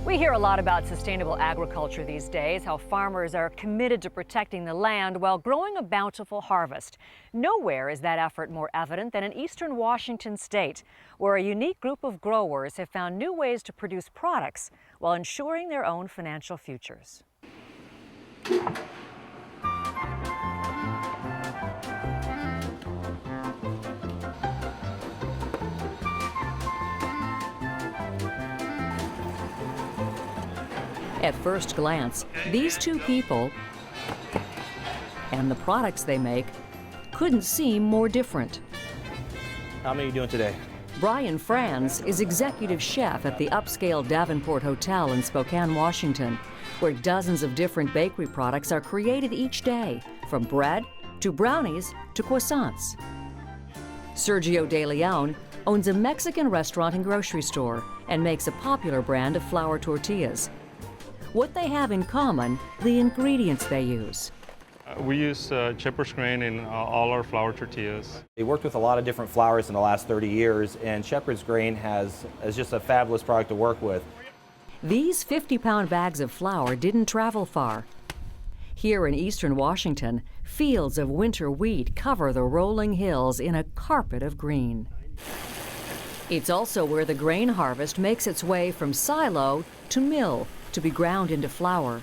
We hear a lot about sustainable agriculture these days, how farmers are committed to protecting the land while growing a bountiful harvest. Nowhere is that effort more evident than in eastern Washington state, where a unique group of growers have found new ways to produce products while ensuring their own financial futures. At first glance, these two people and the products they make couldn't seem more different. How many are you doing today? Brian Franz is executive chef at the upscale Davenport Hotel in Spokane, Washington, where dozens of different bakery products are created each day, from bread to brownies to croissants. Sergio De Leon owns a Mexican restaurant and grocery store and makes a popular brand of flour tortillas. What they have in common, the ingredients they use. We use Shepherd's grain in all our flour tortillas. We worked with a lot of different flours in the last 30 years, and Shepherd's grain is just a fabulous product to work with. These 50-pound bags of flour didn't travel far. Here in eastern Washington, fields of winter wheat cover the rolling hills in a carpet of green. It's also where the grain harvest makes its way from silo to mill to be ground into flour.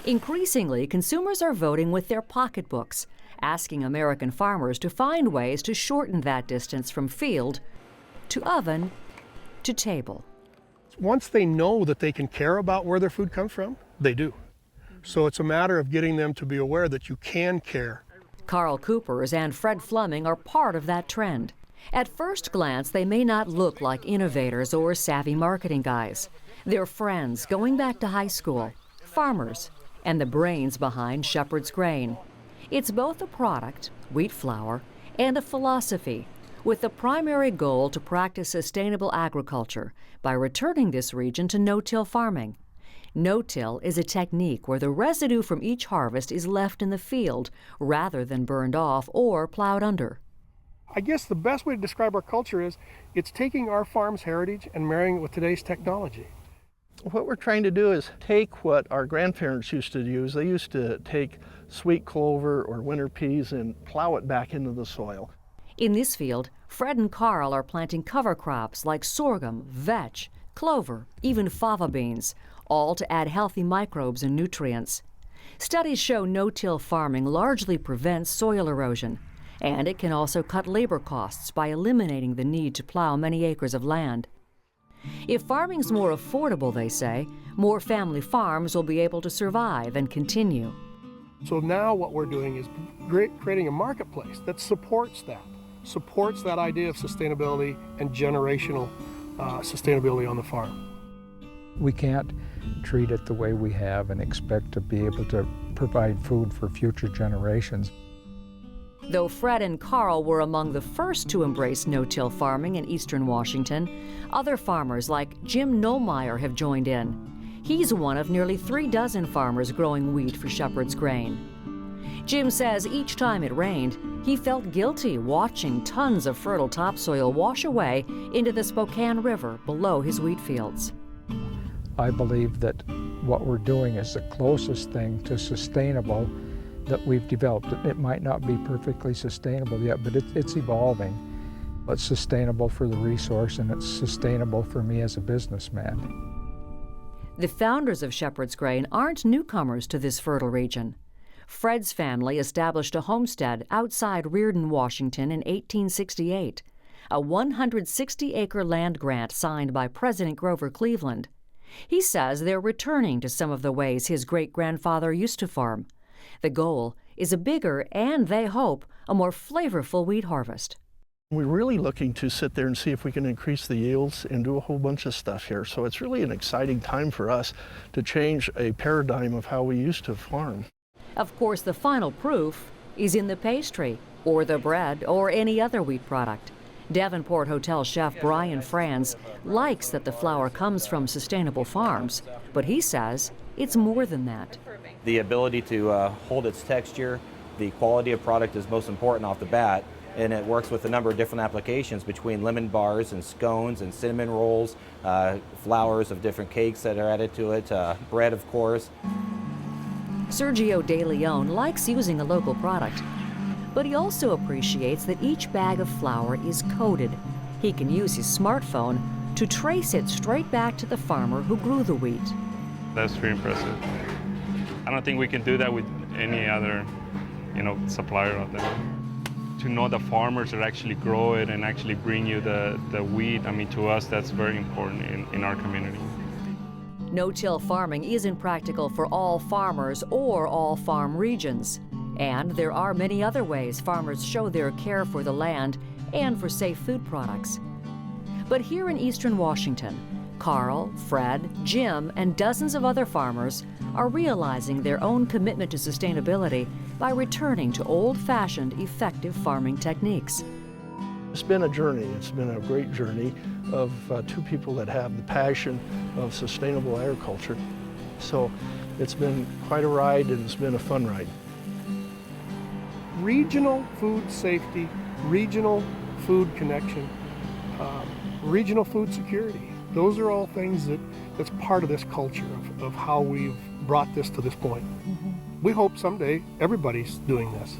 Increasingly, consumers are voting with their pocketbooks, asking American farmers to find ways to shorten that distance from field to oven to table. Once they know that they can care about where their food comes from, they do. So it's a matter of getting them to be aware that you can care. Carl Coopers and Fred Fleming are part of that trend. At first glance, they may not look like innovators or savvy marketing guys. They're friends going back to high school, farmers, and the brains behind Shepherd's Grain. It's both a product, wheat flour, and a philosophy, with the primary goal to practice sustainable agriculture by returning this region to no-till farming. No-till is a technique where the residue from each harvest is left in the field rather than burned off or plowed under. I guess the best way to describe our culture is it's taking our farm's heritage and marrying it with today's technology. What we're trying to do is take what our grandparents used to use. They used to take sweet clover or winter peas and plow it back into the soil. In this field, Fred and Carl are planting cover crops like sorghum, vetch, clover, even fava beans, all to add healthy microbes and nutrients. Studies show no-till farming largely prevents soil erosion, and it can also cut labor costs by eliminating the need to plow many acres of land. If farming's more affordable, they say, more family farms will be able to survive and continue. So now what we're doing is creating a marketplace that supports that idea of sustainability and generational sustainability on the farm. We can't treat it the way we have and expect to be able to provide food for future generations. Though Fred and Carl were among the first to embrace no-till farming in eastern Washington, other farmers like Jim Nollmeyer have joined in. He's one of nearly 36 farmers growing wheat for Shepherd's Grain. Jim says each time it rained, he felt guilty watching tons of fertile topsoil wash away into the Spokane River below his wheat fields. I believe that what we're doing is the closest thing to sustainable that we've developed. It might not be perfectly sustainable yet, but it's evolving. It's sustainable for the resource, and it's sustainable for me as a businessman. The founders of Shepherd's Grain aren't newcomers to this fertile region. Fred's family established a homestead outside Reardon, Washington in 1868, a 160-acre land grant signed by President Grover Cleveland. He says they're returning to some of the ways his great-grandfather used to farm. The goal is a bigger and, they hope, a more flavorful wheat harvest. We're really looking to sit there and see if we can increase the yields and do a whole bunch of stuff here. So it's really an exciting time for us to change a paradigm of how we used to farm. Of course, the final proof is in the pastry, or the bread, or any other wheat product. Davenport Hotel chef Brian Franz likes that the flour comes from sustainable farms, but he says it's more than that. The ability to hold its texture, the quality of product is most important off the bat, and it works with a number of different applications between lemon bars and scones and cinnamon rolls, flours of different cakes that are added to it, bread of course. Sergio De Leon likes using a local product, but he also appreciates that each bag of flour is coded. He can use his smartphone to trace it straight back to the farmer who grew the wheat. That's pretty impressive. I don't think we can do that with any other, supplier out there. To know the farmers that actually grow it and actually bring you the wheat, to us, that's very important in our community. No-till farming isn't practical for all farmers or all farm regions. And there are many other ways farmers show their care for the land and for safe food products. But here in eastern Washington, Carl, Fred, Jim, and dozens of other farmers are realizing their own commitment to sustainability by returning to old-fashioned, effective farming techniques. It's been a journey. It's been a great journey of two people that have the passion of sustainable agriculture. So it's been quite a ride, and it's been a fun ride. Regional food safety, regional food connection, regional food security. Those are all things that's part of this culture of how we've brought this to this point. We hope someday everybody's doing this.